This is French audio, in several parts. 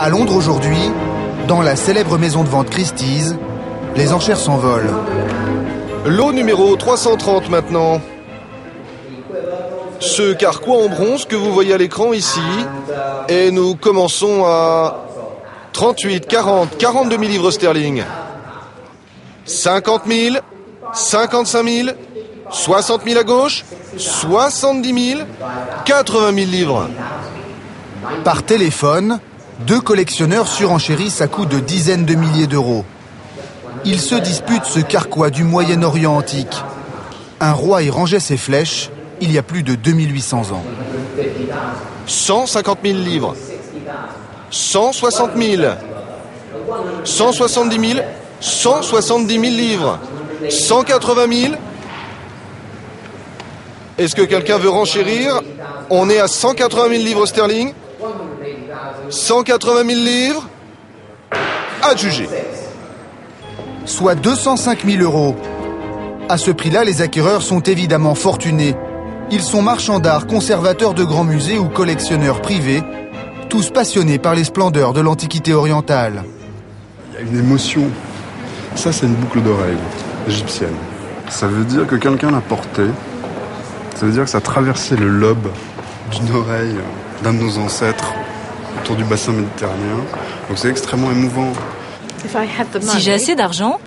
À Londres aujourd'hui, dans la célèbre maison de vente Christie's, les enchères s'envolent. Lot numéro 330 maintenant. Ce carquois en bronze que vous voyez à l'écran ici. Et nous commençons à 38, 40, 42 000 livres sterling. 50 000, 55 000, 60 000 à gauche, 70 000, 80 000 livres. Par téléphone, deux collectionneurs surenchérissent à coups de dizaines de milliers d'euros. Ils se disputent ce carquois du Moyen-Orient antique. Un roi y rangeait ses flèches il y a plus de 2800 ans. 150 000 livres. 160 000. 170 000. 170 000 livres. 180 000. Est-ce que quelqu'un veut renchérir? On est à 180 000 livres sterling. 180 000 livres. Adjugé. Soit 205 000 euros. À ce prix-là, les acquéreurs sont évidemment fortunés. Ils sont marchands d'art, conservateurs de grands musées ou collectionneurs privés, tous passionnés par les splendeurs de l'Antiquité orientale. Il y a une émotion. Ça, c'est une boucle d'oreille égyptienne. Ça veut dire que quelqu'un l'a portée. Ça veut dire que ça a traversé le lobe d'une oreille d'un de nos ancêtres autour du bassin méditerranéen. Donc c'est extrêmement émouvant. Si j'ai assez d'argent,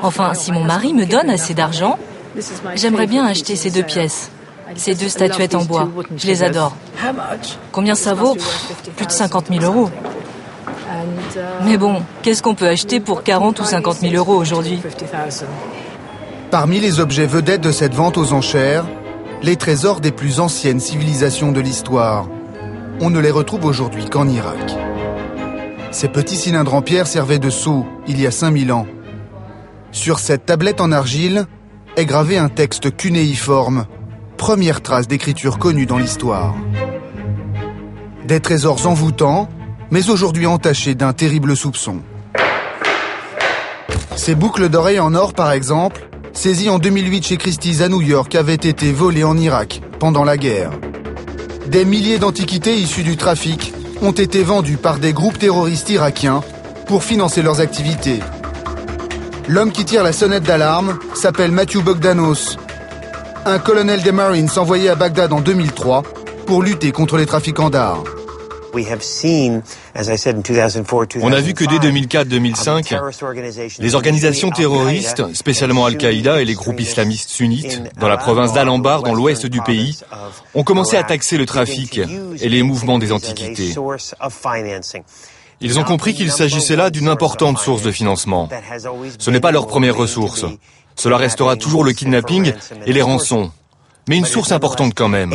enfin si mon mari me donne assez d'argent, j'aimerais bien acheter ces deux pièces, ces deux statuettes en bois. Je les adore. Combien ça vaut? Plus de 50 000 euros. Mais bon, qu'est-ce qu'on peut acheter pour 40 ou 50 000 euros aujourd'hui? Parmi les objets vedettes de cette vente aux enchères, les trésors des plus anciennes civilisations de l'histoire. On ne les retrouve aujourd'hui qu'en Irak. Ces petits cylindres en pierre servaient de sceaux il y a 5000 ans. Sur cette tablette en argile est gravé un texte cunéiforme, première trace d'écriture connue dans l'histoire. Des trésors envoûtants, mais aujourd'hui entachés d'un terrible soupçon. Ces boucles d'oreilles en or, par exemple, saisies en 2008 chez Christie's à New York, avaient été volées en Irak pendant la guerre. Des milliers d'antiquités issues du trafic ont été vendues par des groupes terroristes irakiens pour financer leurs activités. L'homme qui tire la sonnette d'alarme s'appelle Matthew Bogdanos, un colonel des Marines envoyé à Bagdad en 2003 pour lutter contre les trafiquants d'art. On a vu que dès 2004-2005, les organisations terroristes, spécialement Al-Qaïda et les groupes islamistes sunnites, dans la province d'Al-Anbar, dans l'ouest du pays, ont commencé à taxer le trafic et les mouvements des antiquités. Ils ont compris qu'il s'agissait là d'une importante source de financement. Ce n'est pas leur première ressource. Cela restera toujours le kidnapping et les rançons, mais une source importante quand même.